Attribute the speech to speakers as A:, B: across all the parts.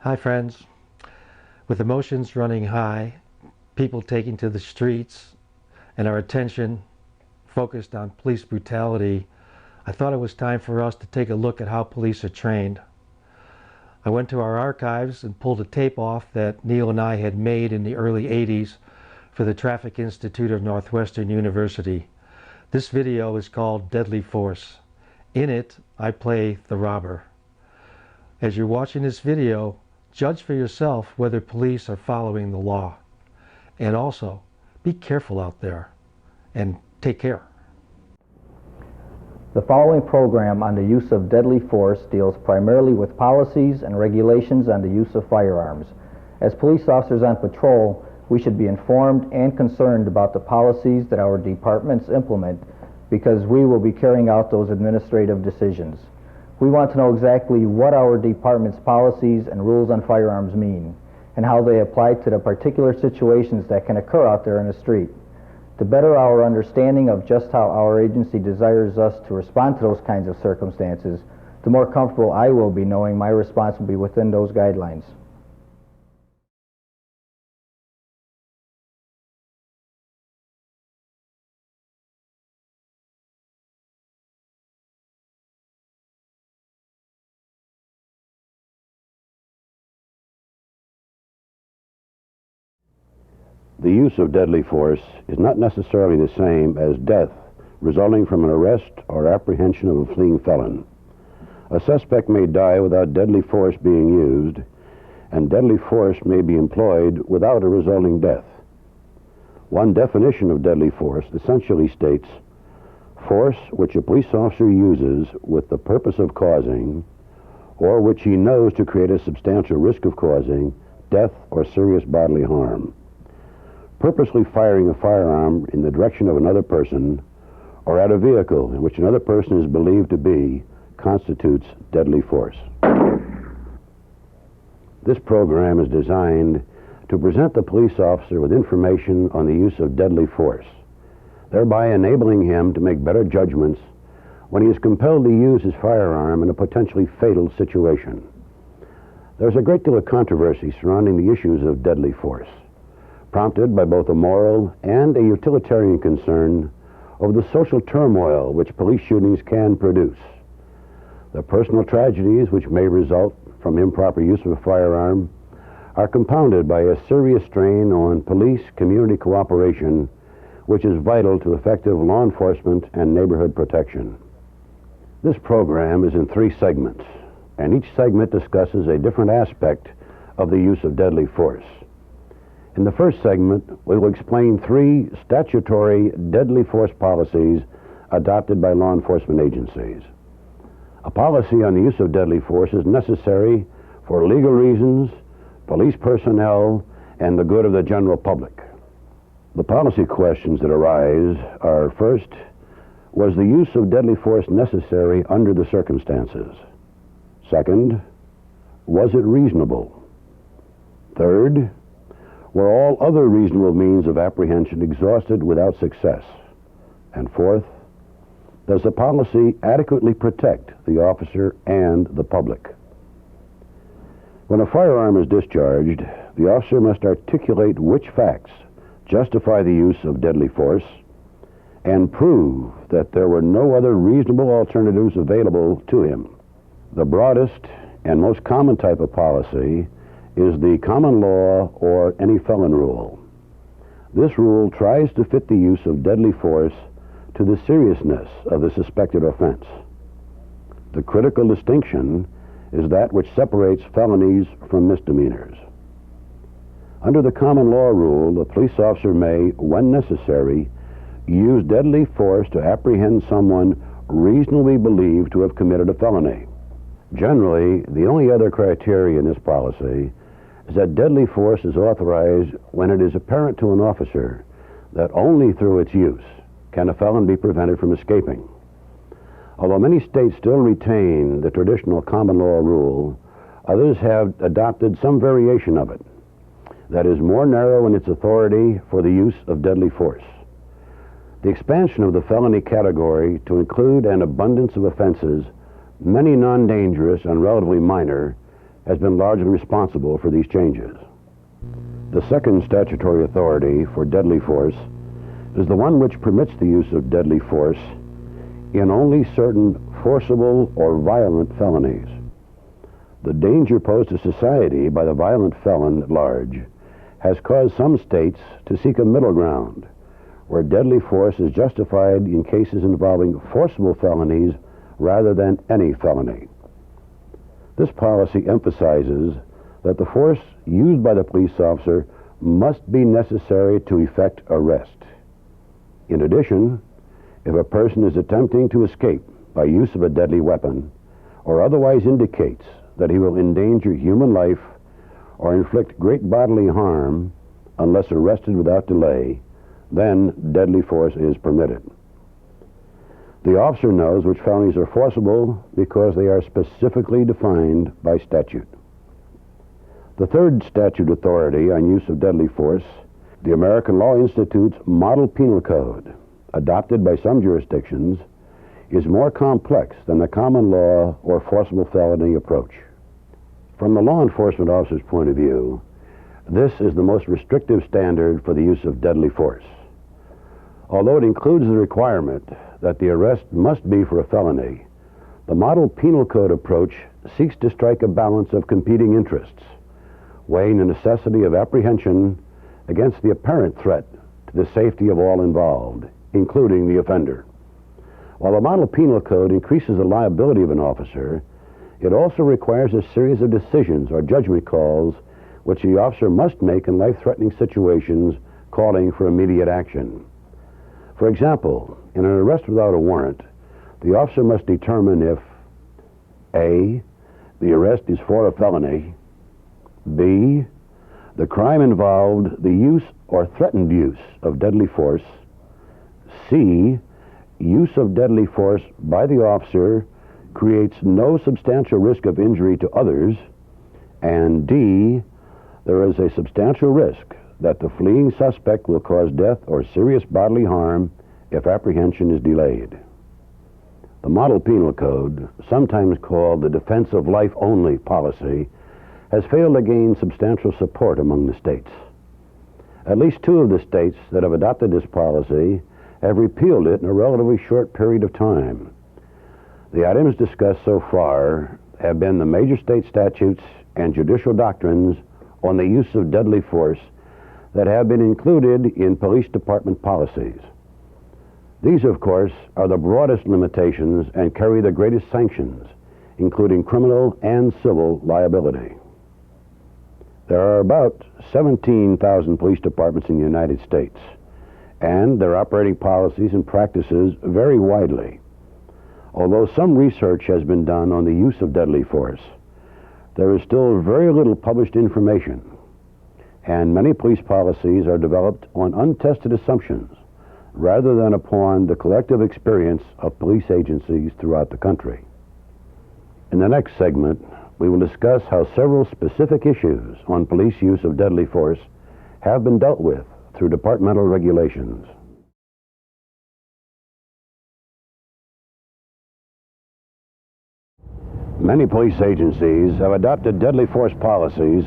A: Hi friends. With emotions running high, people taking to the streets, and our attention focused on police brutality, I thought it was time for us to take a look at how police are trained. I went to our archives and pulled a tape off that Neil and I had made in the early 80s for the Traffic Institute of Northwestern University. This video is called Deadly Force. In it, I play the robber. As you're watching this video, judge for yourself whether police are following the law. And also, be careful out there and take care.
B: The following program on the use of deadly force deals primarily with policies and regulations on the use of firearms. As police officers on patrol, we should be informed and concerned about the policies that our departments implement because we will be carrying out those administrative decisions. We want to know exactly what our department's policies and rules on firearms mean and how they apply to the particular situations that can occur out there in the street. To better our understanding of just how our agency desires us to respond to those kinds of circumstances, the more comfortable I will be knowing my response will be within those guidelines.
C: The use of deadly force is not necessarily the same as death resulting from an arrest or apprehension of a fleeing felon. A suspect may die without deadly force being used, and deadly force may be employed without a resulting death. One definition of deadly force essentially states force which a police officer uses with the purpose of causing, or which he knows to create a substantial risk of causing, death or serious bodily harm. Purposely firing a firearm in the direction of another person or at a vehicle in which another person is believed to be constitutes deadly force. This program is designed to present the police officer with information on the use of deadly force, thereby enabling him to make better judgments when he is compelled to use his firearm in a potentially fatal situation. There's a great deal of controversy surrounding the issues of deadly force, prompted by both a moral and a utilitarian concern over the social turmoil which police shootings can produce. The personal tragedies which may result from improper use of a firearm are compounded by a serious strain on police-community cooperation, which is vital to effective law enforcement and neighborhood protection. This program is in 3 segments, and each segment discusses a different aspect of the use of deadly force. In the first segment, we will explain 3 statutory deadly force policies adopted by law enforcement agencies. A policy on the use of deadly force is necessary for legal reasons, police personnel, and the good of the general public. The policy questions that arise are, first, was the use of deadly force necessary under the circumstances? Second, was it reasonable? Third, were all other reasonable means of apprehension exhausted without success? And fourth, does the policy adequately protect the officer and the public? When a firearm is discharged, the officer must articulate which facts justify the use of deadly force and prove that there were no other reasonable alternatives available to him. The broadest and most common type of policy is the common law or any felon rule. This rule tries to fit the use of deadly force to the seriousness of the suspected offense. The critical distinction is that which separates felonies from misdemeanors. Under the common law rule, the police officer may, when necessary, use deadly force to apprehend someone reasonably believed to have committed a felony. Generally, the only other criteria in this policy is that deadly force is authorized when it is apparent to an officer that only through its use can a felon be prevented from escaping. Although many states still retain the traditional common law rule, others have adopted some variation of it that is more narrow in its authority for the use of deadly force. The expansion of the felony category to include an abundance of offenses, many non-dangerous and relatively minor, has been largely responsible for these changes. The second statutory authority for deadly force is the one which permits the use of deadly force in only certain forcible or violent felonies. The danger posed to society by the violent felon at large has caused some states to seek a middle ground, where deadly force is justified in cases involving forcible felonies rather than any felony. This policy emphasizes that the force used by the police officer must be necessary to effect arrest. In addition, if a person is attempting to escape by use of a deadly weapon or otherwise indicates that he will endanger human life or inflict great bodily harm unless arrested without delay, then deadly force is permitted. The officer knows which felonies are forcible because they are specifically defined by statute. The third statute authority on use of deadly force, the American Law Institute's Model Penal Code, adopted by some jurisdictions, is more complex than the common law or forcible felony approach. From the law enforcement officer's point of view, this is the most restrictive standard for the use of deadly force. Although it includes the requirement that the arrest must be for a felony, the Model Penal Code approach seeks to strike a balance of competing interests, weighing the necessity of apprehension against the apparent threat to the safety of all involved, including the offender. While the Model Penal Code increases the liability of an officer, it also requires a series of decisions or judgment calls which the officer must make in life-threatening situations calling for immediate action. For example, in an arrest without a warrant, the officer must determine if A, the arrest is for a felony, B, the crime involved the use or threatened use of deadly force, C, use of deadly force by the officer creates no substantial risk of injury to others, and D, there is a substantial risk that the fleeing suspect will cause death or serious bodily harm if apprehension is delayed. The Model Penal Code, sometimes called the defense of life only policy, has failed to gain substantial support among the states. At least two of the states that have adopted this policy have repealed it in a relatively short period of time. The items discussed so far have been the major state statutes and judicial doctrines on the use of deadly force that have been included in police department policies. These, of course, are the broadest limitations and carry the greatest sanctions, including criminal and civil liability. There are about 17,000 police departments in the United States, and their operating policies and practices vary widely. Although some research has been done on the use of deadly force, there is still very little published information, and many police policies are developed on untested assumptions rather than upon the collective experience of police agencies throughout the country. In the next segment, we will discuss how several specific issues on police use of deadly force have been dealt with through departmental regulations. Many police agencies have adopted deadly force policies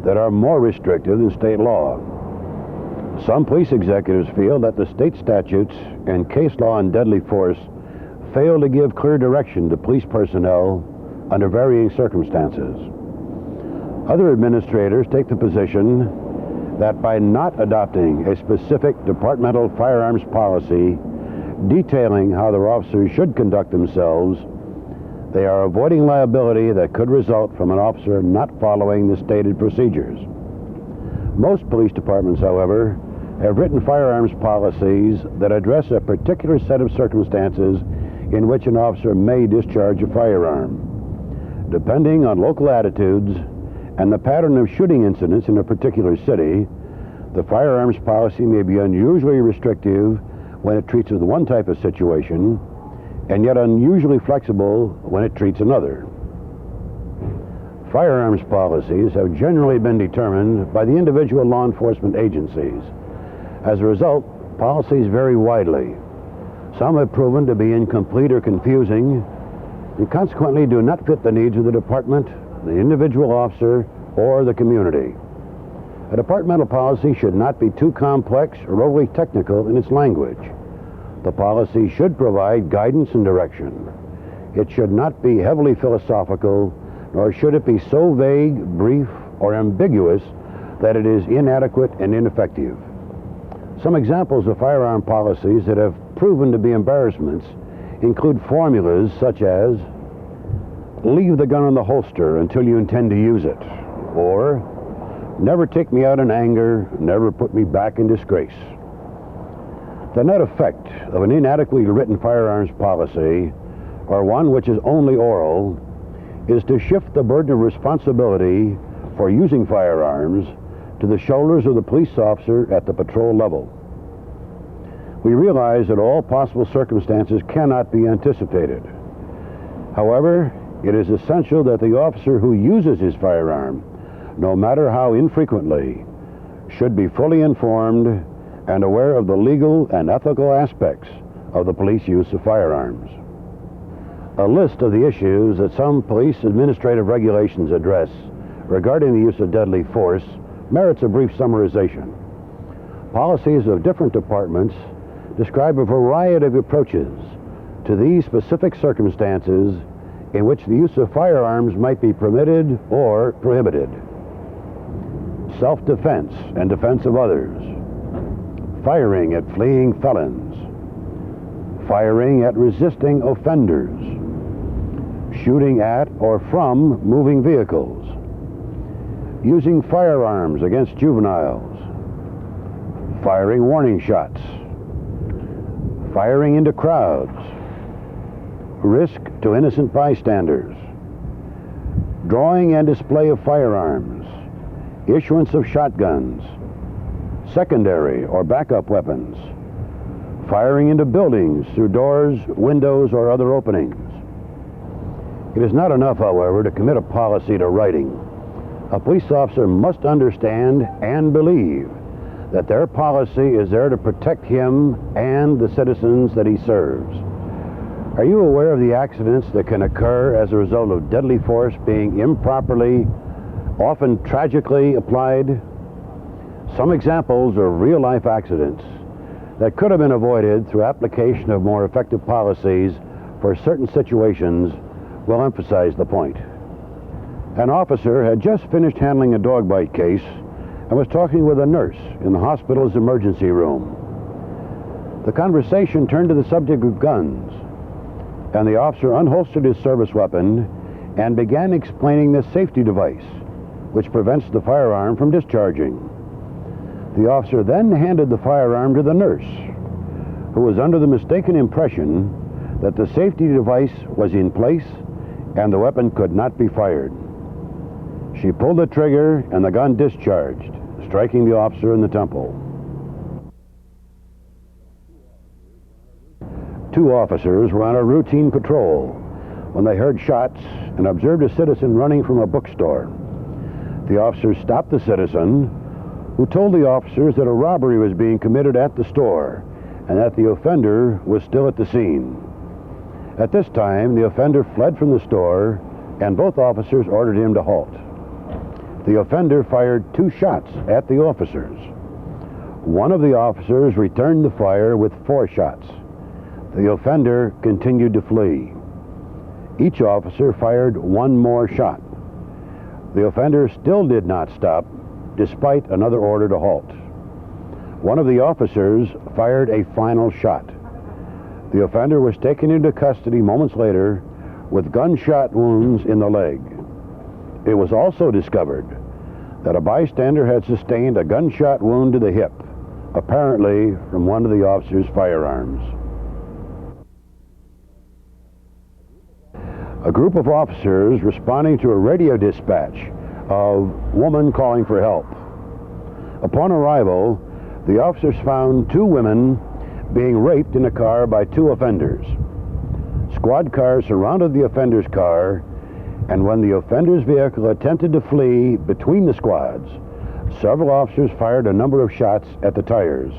C: that are more restrictive than state law. Some police executives feel that the state statutes and case law on deadly force fail to give clear direction to police personnel under varying circumstances. Other administrators take the position that by not adopting a specific departmental firearms policy detailing how their officers should conduct themselves, they are avoiding liability that could result from an officer not following the stated procedures. Most police departments, however, have written firearms policies that address a particular set of circumstances in which an officer may discharge a firearm. Depending on local attitudes and the pattern of shooting incidents in a particular city, the firearms policy may be unusually restrictive when it treats with one type of situation, and yet unusually flexible when it treats another. Firearms policies have generally been determined by the individual law enforcement agencies. As a result, policies vary widely. Some have proven to be incomplete or confusing, and consequently do not fit the needs of the department the individual officer, or the community. A departmental policy should not be too complex or overly technical in its language. The policy should provide guidance and direction. It should not be heavily philosophical, nor should it be so vague, brief, or ambiguous that it is inadequate and ineffective. Some examples of firearm policies that have proven to be embarrassments include formulas such as, leave the gun in the holster until you intend to use it, or never take me out in anger, never put me back in disgrace. The net effect of an inadequately written firearms policy, or one which is only oral, is to shift the burden of responsibility for using firearms to the shoulders of the police officer at the patrol level. We realize that all possible circumstances cannot be anticipated. However, it is essential that the officer who uses his firearm, no matter how infrequently, should be fully informed and aware of the legal and ethical aspects of the police use of firearms. A list of the issues that some police administrative regulations address regarding the use of deadly force merits a brief summarization. Policies of different departments describe a variety of approaches to these specific circumstances in which the use of firearms might be permitted or prohibited. Self-defense and defense of others, firing at fleeing felons, firing at resisting offenders, shooting at or from moving vehicles, using firearms against juveniles, firing warning shots, firing into crowds, risk to innocent bystanders, drawing and display of firearms, issuance of shotguns, secondary or backup weapons, firing into buildings through doors, windows, or other openings. It is not enough, however, to commit a policy to writing. A police officer must understand and believe that their policy is there to protect him and the citizens that he serves. Are you aware of the accidents that can occur as a result of deadly force being improperly, often tragically applied? Some examples of real-life accidents that could have been avoided through application of more effective policies for certain situations will emphasize the point. An officer had just finished handling a dog bite case and was talking with a nurse in the hospital's emergency room. The conversation turned to the subject of guns, and the officer unholstered his service weapon and began explaining the safety device which prevents the firearm from discharging. The officer then handed the firearm to the nurse, who was under the mistaken impression that the safety device was in place and the weapon could not be fired. She pulled the trigger and the gun discharged, striking the officer in the temple. Two officers were on a routine patrol when they heard shots and observed a citizen running from a bookstore. The officers stopped the citizen, who told the officers that a robbery was being committed at the store and that the offender was still at the scene. At this time, the offender fled from the store and both officers ordered him to halt. The offender fired 2 shots at the officers. One of the officers returned the fire with 4 shots. The offender continued to flee. Each officer fired 1 more shot. The offender still did not stop, despite another order to halt. One of the officers fired a final shot. The offender was taken into custody moments later with gunshot wounds in the leg. It was also discovered that a bystander had sustained a gunshot wound to the hip, apparently from one of the officer's firearms. A group of officers responding to a radio dispatch of woman calling for help. Upon arrival, the officers found 2 women being raped in a car by 2 offenders. Squad cars surrounded the offender's car, and when the offender's vehicle attempted to flee between the squads, several officers fired a number of shots at the tires.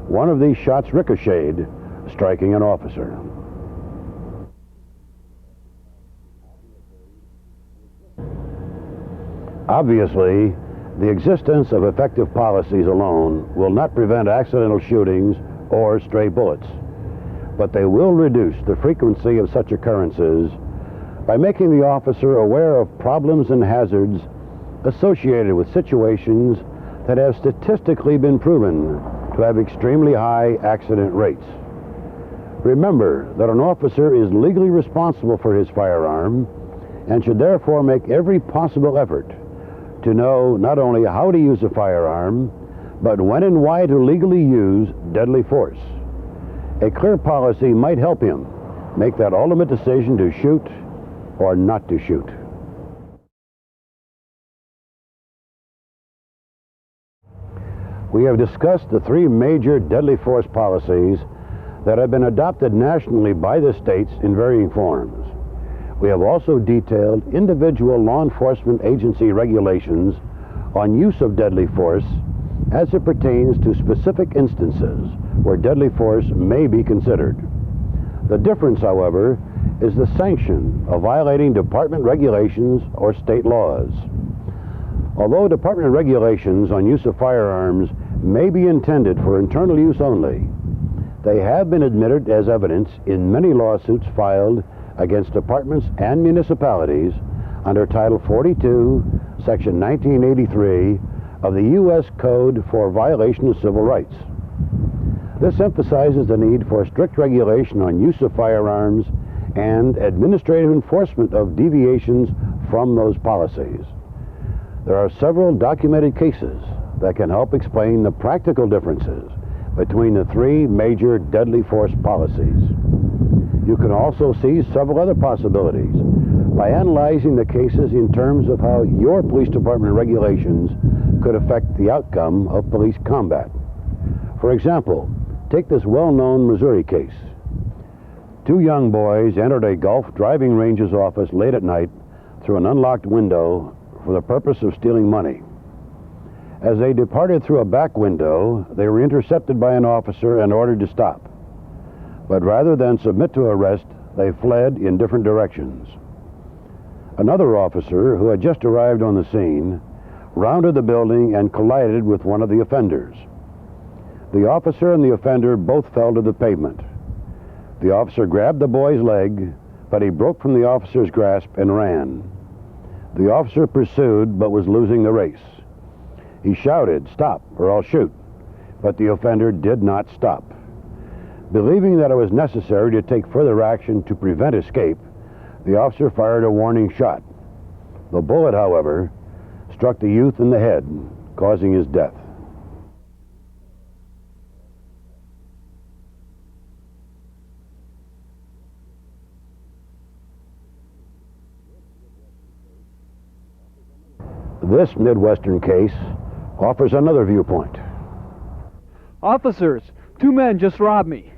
C: One of these shots ricocheted, striking an officer. Obviously, the existence of effective policies alone will not prevent accidental shootings or stray bullets, but they will reduce the frequency of such occurrences by making the officer aware of problems and hazards associated with situations that have statistically been proven to have extremely high accident rates. Remember that an officer is legally responsible for his firearm and should therefore make every possible effort to know not only how to use a firearm, but when and why to legally use deadly force. A clear policy might help him make that ultimate decision to shoot or not to shoot. We have discussed the three major deadly force policies that have been adopted nationally by the states in varying forms. We have also detailed individual law enforcement agency regulations on use of deadly force as it pertains to specific instances where deadly force may be considered. The difference, however, is the sanction of violating department regulations or state laws. Although department regulations on use of firearms may be intended for internal use only, they have been admitted as evidence in many lawsuits filed against departments and municipalities under Title 42, Section 1983 of the U.S. Code for Violation of Civil Rights. This emphasizes the need for strict regulation on use of firearms and administrative enforcement of deviations from those policies. There are several documented cases that can help explain the practical differences between the three major deadly force policies. You can also see several other possibilities by analyzing the cases in terms of how your police department regulations could affect the outcome of police combat. For example, take this well-known Missouri case. Two young boys entered a Gulf driving range's office late at night through an unlocked window for the purpose of stealing money. As they departed through a back window, they were intercepted by an officer and ordered to stop. But rather than submit to arrest, they fled in different directions. Another officer, who had just arrived on the scene, rounded the building and collided with one of the offenders. The officer and the offender both fell to the pavement. The officer grabbed the boy's leg, but he broke from the officer's grasp and ran. The officer pursued, but was losing the race. He shouted, "Stop, or I'll shoot," but the offender did not stop. Believing that it was necessary to take further action to prevent escape, the officer fired a warning shot. The bullet, however, struck the youth in the head, causing his death. This Midwestern case offers another viewpoint.
D: Officers, two men just robbed me.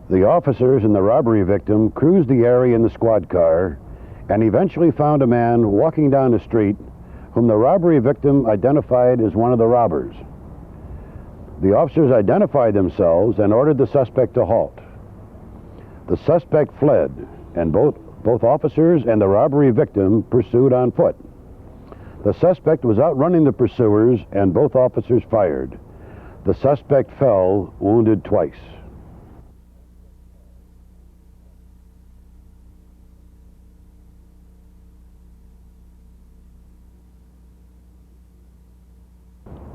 C: The officers and the robbery victim cruised the area in the squad car and eventually found a man walking down the street whom the robbery victim identified as one of the robbers. The officers identified themselves and ordered the suspect to halt. The suspect fled, and both officers and the robbery victim pursued on foot. The suspect was outrunning the pursuers, and both officers fired. The suspect fell, wounded twice.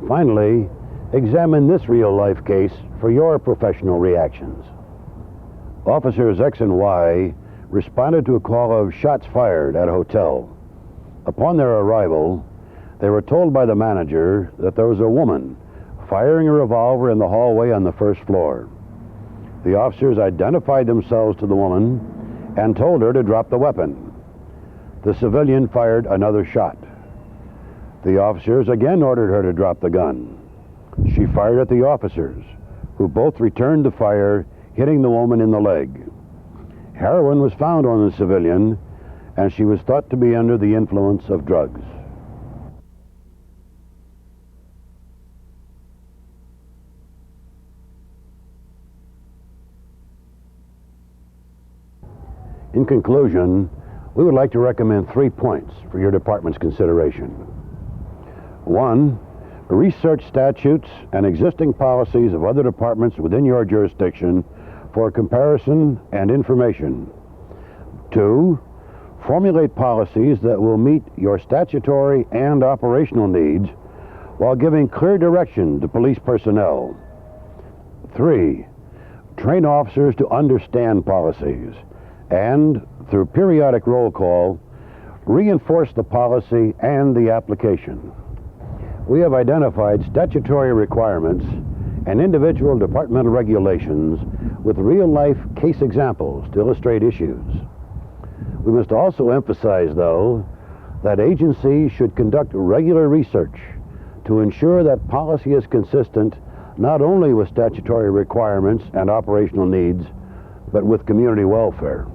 C: Finally, examine this real-life case for your professional reactions. Officers X and Y responded to a call of shots fired at a hotel. Upon their arrival, they were told by the manager that there was a woman firing a revolver in the hallway on the first floor. The officers identified themselves to the woman and told her to drop the weapon. The civilian fired another shot. The officers again ordered her to drop the gun. She fired at the officers, who both returned the fire, hitting the woman in the leg. Heroin was found on the civilian, and she was thought to be under the influence of drugs. In conclusion, we would like to recommend 3 points for your department's consideration. 1, research statutes and existing policies of other departments within your jurisdiction for comparison and information. 2, formulate policies that will meet your statutory and operational needs while giving clear direction to police personnel. 3, train officers to understand policies and, through periodic roll call, reinforce the policy and the application. We have identified statutory requirements and individual departmental regulations with real-life case examples to illustrate issues. We must also emphasize, though, that agencies should conduct regular research to ensure that policy is consistent not only with statutory requirements and operational needs, but with community welfare.